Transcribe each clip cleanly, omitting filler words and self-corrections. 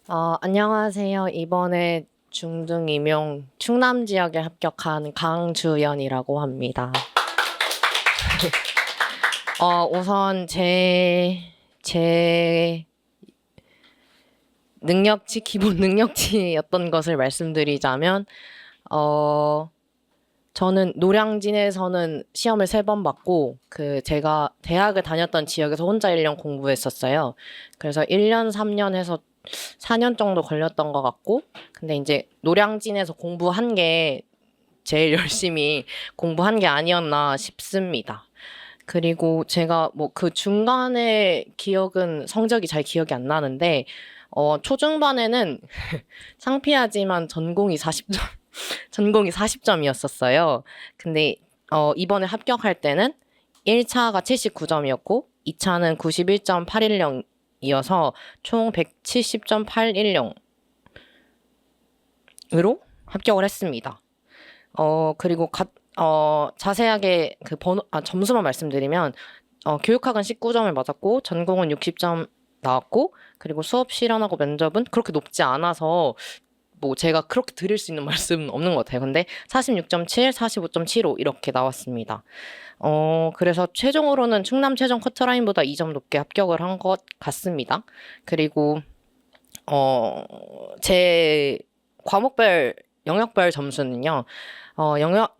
안녕하세요. 이번에 중등 임용 충남 지역에 합격한 강주연이라고 합니다. 우선 제 능력치, 기본 능력치였던 것을 말씀드리자면, 저는 노량진에서는 시험을 3번 받고, 제가 대학을 다녔던 지역에서 혼자 1년 공부했었어요. 그래서 1년, 3년 해서 4년 정도 걸렸던 것 같고, 근데 이제 노량진에서 공부한 게 제일 열심히 공부한 게 아니었나 싶습니다. 그리고 제가 뭐 그 중간에 기억은 성적이 잘 기억이 안 나는데, 초중반에는 창피하지만 전공이 40점이었었어요. 근데 이번에 합격할 때는 1차가 79점이었고 2차는 91.810이어서 총 170.810으로 합격을 했습니다. 그리고 자세하게 점수만 말씀드리면 교육학은 19점을 맞았고 전공은 60점 나왔고 그리고 수업 실현하고 면접은 그렇게 높지 않아서 뭐 제가 그렇게 드릴 수 있는 말씀은 없는 것 같아요. 근데 46.7, 45.75 이렇게 나왔습니다. 그래서 최종으로는 충남 최종 커트라인보다 2점 높게 합격을 한 것 같습니다. 그리고 제 과목별 영역별 점수는요.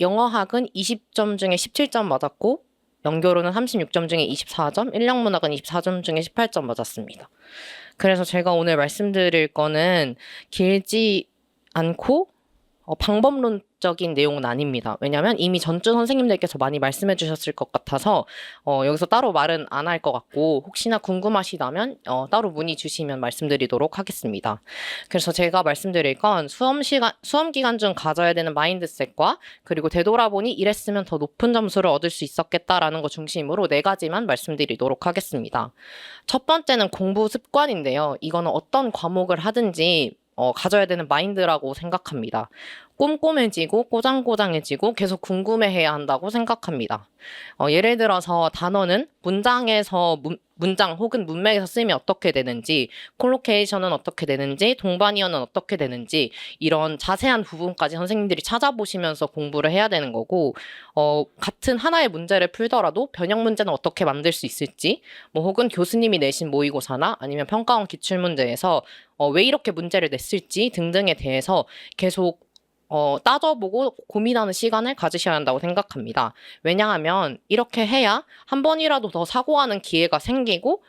영어학은 20점 중에 17점 맞았고 연교로는 36점 중에 24점, 인력문학은 24점 중에 18점 맞았습니다. 그래서 제가 오늘 말씀드릴 거는 길지 않고 방법론적인 내용은 아닙니다. 왜냐하면 이미 전주 선생님들께서 많이 말씀해 주셨을 것 같아서 여기서 따로 말은 안 할 것 같고 혹시나 궁금하시다면 따로 문의 주시면 말씀드리도록 하겠습니다. 그래서 제가 말씀드릴 건 수험 기간 중 가져야 되는 마인드셋과 그리고 되돌아보니 이랬으면 더 높은 점수를 얻을 수 있었겠다라는 거 중심으로 4가지만 말씀드리도록 하겠습니다. 첫 번째는 공부 습관인데요. 이거는 어떤 과목을 하든지 가져야 되는 마인드라고 생각합니다. 꼼꼼해지고 꼬장꼬장해지고 계속 궁금해해야 한다고 생각합니다. 예를 들어서 단어는 문장에서 문장 혹은 문맥에서 쓰이면 어떻게 되는지, 콜로케이션은 어떻게 되는지, 동반이어는 어떻게 되는지 이런 자세한 부분까지 선생님들이 찾아보시면서 공부를 해야 되는 거고 같은 하나의 문제를 풀더라도 변형 문제는 어떻게 만들 수 있을지 뭐 혹은 교수님이 내신 모의고사나 아니면 평가원 기출문제에서 왜 이렇게 문제를 냈을지 등등에 대해서 계속 따져보고 고민하는 시간을 가지셔야 한다고 생각합니다. 왜냐하면 이렇게 해야 한 번이라도 더 사고하는 기회가 생기고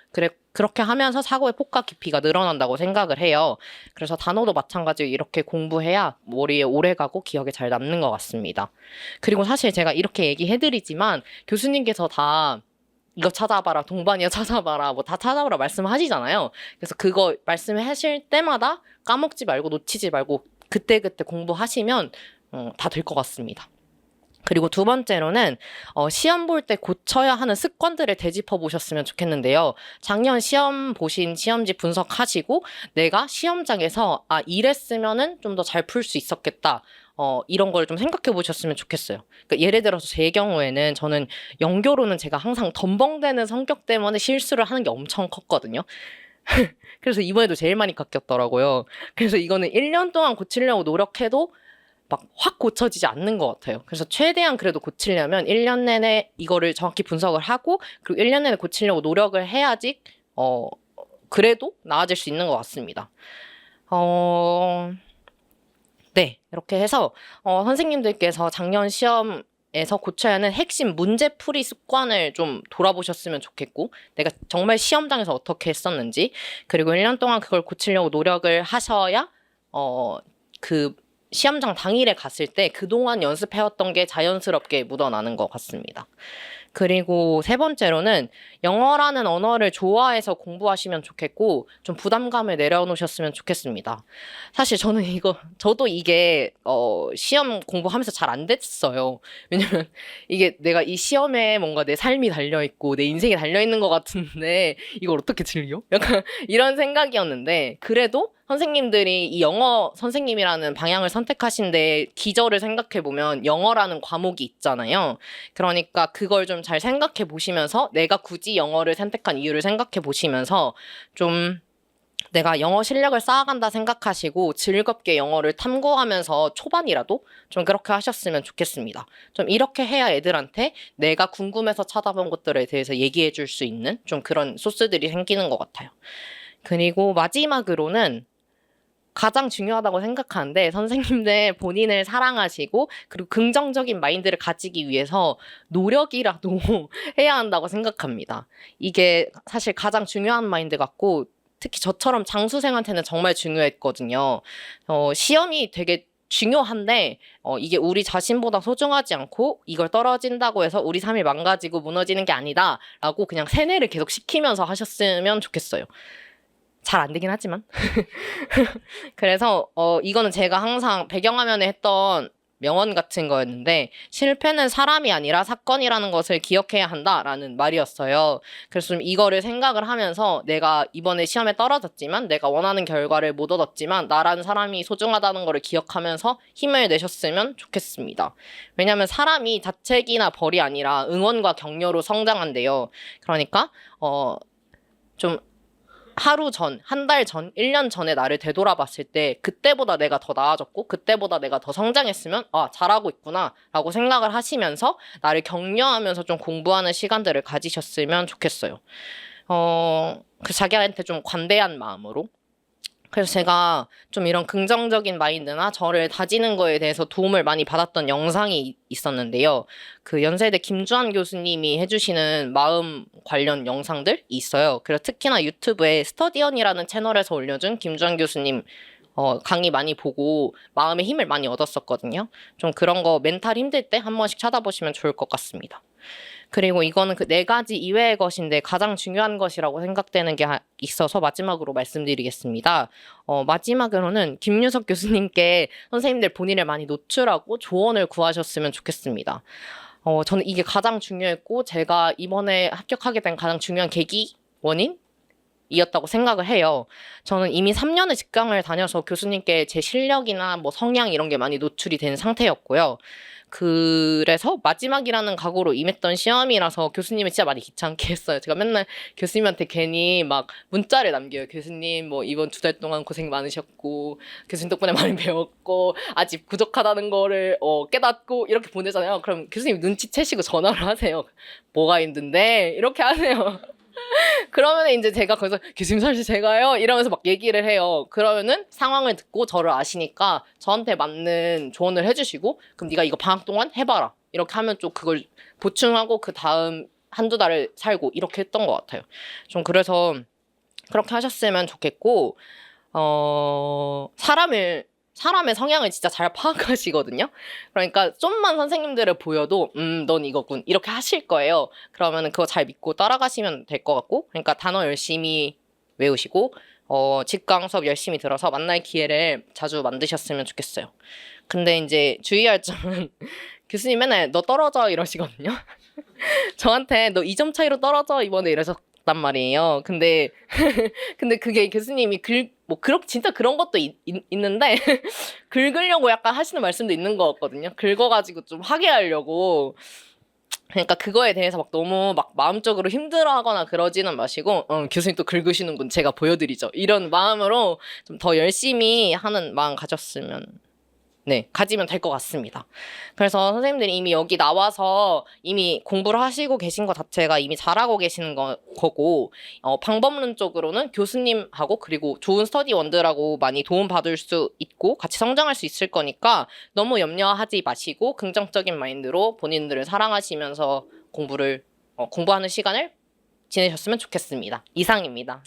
그렇게 하면서 사고의 폭과 깊이가 늘어난다고 생각을 해요. 그래서 단어도 마찬가지로 이렇게 공부해야 머리에 오래가고 기억에 잘 남는 것 같습니다. 그리고 사실 제가 이렇게 얘기해드리지만 교수님께서 다 이거 찾아봐라, 동반이어 찾아봐라, 뭐 다 찾아봐라 말씀하시잖아요. 그래서 그거 말씀하실 때마다 까먹지 말고 놓치지 말고 그때그때 공부하시면 다 될 것 같습니다. 그리고 두 번째로는 시험 볼 때 고쳐야 하는 습관들을 되짚어 보셨으면 좋겠는데요. 작년 시험 보신 시험지 분석하시고 내가 시험장에서 이랬으면은 좀 더 잘 풀 수 있었겠다. 이런 걸 좀 생각해 보셨으면 좋겠어요. 그러니까 예를 들어서 제 경우에는 저는 연교로는 제가 항상 덤벙대는 성격 때문에 실수를 하는 게 엄청 컸거든요. 그래서 이번에도 제일 많이 깎였더라고요. 그래서 이거는 1년 동안 고치려고 노력해도 막 확 고쳐지지 않는 것 같아요. 그래서 최대한 그래도 고치려면 1년 내내 이거를 정확히 분석을 하고 그리고 1년 내내 고치려고 노력을 해야지 그래도 나아질 수 있는 것 같습니다. 네, 이렇게 해서 선생님들께서 작년 시험에서 고쳐야 하는 핵심 문제풀이 습관을 좀 돌아보셨으면 좋겠고 내가 정말 시험장에서 어떻게 했었는지 그리고 1년 동안 그걸 고치려고 노력을 하셔야 그 시험장 당일에 갔을 때 그동안 연습해왔던 게 자연스럽게 묻어나는 것 같습니다. 그리고 세 번째로는 영어라는 언어를 좋아해서 공부하시면 좋겠고 좀 부담감을 내려놓으셨으면 좋겠습니다. 사실 저도 이게 시험 공부하면서 잘 안 됐어요. 왜냐면 이게 내가 이 시험에 뭔가 내 삶이 달려있고 내 인생이 달려있는 것 같은데 이걸 어떻게 즐겨? 약간 이런 생각이었는데 그래도 선생님들이 이 영어 선생님이라는 방향을 선택하신 데 기저를 생각해 보면 영어라는 과목이 있잖아요. 그러니까 그걸 좀 잘 생각해 보시면서 내가 굳이 영어를 선택한 이유를 생각해 보시면서 좀 내가 영어 실력을 쌓아간다 생각하시고 즐겁게 영어를 탐구하면서 초반이라도 좀 그렇게 하셨으면 좋겠습니다. 좀 이렇게 해야 애들한테 내가 궁금해서 찾아본 것들에 대해서 얘기해 줄 수 있는 좀 그런 소스들이 생기는 것 같아요. 그리고 마지막으로는 가장 중요하다고 생각하는데 선생님들 본인을 사랑하시고 그리고 긍정적인 마인드를 가지기 위해서 노력이라도 해야 한다고 생각합니다. 이게 사실 가장 중요한 마인드 같고 특히 저처럼 장수생한테는 정말 중요했거든요. 시험이 되게 중요한데 이게 우리 자신보다 소중하지 않고 이걸 떨어진다고 해서 우리 삶이 망가지고 무너지는 게 아니다라고 그냥 세뇌를 계속 시키면서 하셨으면 좋겠어요. 잘 안 되긴 하지만. 그래서 이거는 제가 항상 배경화면에 했던 명언 같은 거였는데 실패는 사람이 아니라 사건이라는 것을 기억해야 한다라는 말이었어요. 그래서 좀 이거를 생각을 하면서 내가 이번에 시험에 떨어졌지만 내가 원하는 결과를 못 얻었지만 나라는 사람이 소중하다는 거를 기억하면서 힘을 내셨으면 좋겠습니다. 왜냐하면 사람이 자책이나 벌이 아니라 응원과 격려로 성장한대요. 그러니까 좀 하루 전, 한 달 전, 1년 전에 나를 되돌아봤을 때 그때보다 내가 더 나아졌고 그때보다 내가 더 성장했으면 잘하고 있구나 라고 생각을 하시면서 나를 격려하면서 좀 공부하는 시간들을 가지셨으면 좋겠어요. 자기한테 좀 관대한 마음으로. 그래서 제가 좀 이런 긍정적인 마인드나 저를 다지는 거에 대해서 도움을 많이 받았던 영상이 있었는데요. 그 연세대 김주한 교수님이 해주시는 마음 관련 영상들이 있어요. 그래서 특히나 유튜브에 스터디언이라는 채널에서 올려준 김주한 교수님 강의 많이 보고 마음의 힘을 많이 얻었었거든요. 좀 그런 거 멘탈 힘들 때 한 번씩 찾아보시면 좋을 것 같습니다. 그리고 이거는 그 4가지 이외의 것인데 가장 중요한 것이라고 생각되는 게 있어서 마지막으로 말씀드리겠습니다. 마지막으로는 김유석 교수님께 선생님들 본인을 많이 노출하고 조언을 구하셨으면 좋겠습니다. 저는 이게 가장 중요했고 제가 이번에 합격하게 된 가장 중요한 계기, 원인? 이었다고 생각을 해요. 저는 이미 3년의 직강을 다녀서 교수님께 제 실력이나 뭐 성향 이런 게 많이 노출이 된 상태였고요. 그래서 마지막이라는 각오로 임했던 시험이라서 교수님이 진짜 많이 귀찮게 했어요. 제가 맨날 교수님한테 괜히 막 문자를 남겨요. 교수님 뭐 이번 2달 동안 고생 많으셨고 교수님 덕분에 많이 배웠고 아직 부족하다는 거를 깨닫고 이렇게 보내잖아요. 그럼 교수님 눈치채시고 전화를 하세요. 뭐가 힘든데? 이렇게 하세요. 그러면 이제 제가 거기서 교수님 사실 제가요 이러면서 막 얘기를 해요. 그러면은 상황을 듣고 저를 아시니까 저한테 맞는 조언을 해주시고 그럼 네가 이거 방학 동안 해봐라 이렇게 하면 좀 그걸 보충하고 그 다음 한두 달을 살고 이렇게 했던 것 같아요. 좀 그래서 그렇게 하셨으면 좋겠고 사람의 성향을 진짜 잘 파악하시거든요. 그러니까 좀만 선생님들을 보여도 넌 이거군 이렇게 하실 거예요. 그러면 그거 잘 믿고 따라가시면 될 것 같고 그러니까 단어 열심히 외우시고 직강 수업 열심히 들어서 만날 기회를 자주 만드셨으면 좋겠어요. 근데 이제 주의할 점은 교수님 맨날 너 떨어져 이러시거든요. 저한테 너 2점 차이로 떨어져 이번에 이러셨단 말이에요. 근데 그게 교수님이 진짜 그런 것도 있는데 긁으려고 약간 하시는 말씀도 있는 것 같거든요. 긁어가지고 좀 하게 하려고. 그러니까 그거에 대해서 막 너무 막 마음적으로 힘들어하거나 그러지는 마시고 교수님 또 긁으시는군 제가 보여드리죠. 이런 마음으로 좀 더 열심히 하는 마음 가지면 될 것 같습니다. 그래서 선생님들이 이미 여기 나와서 이미 공부를 하시고 계신 것 자체가 이미 잘하고 계시는 거고 방법론적으로는 교수님하고 그리고 좋은 스터디원들하고 많이 도움받을 수 있고 같이 성장할 수 있을 거니까 너무 염려하지 마시고 긍정적인 마인드로 본인들을 사랑하시면서 공부하는 시간을 지내셨으면 좋겠습니다. 이상입니다.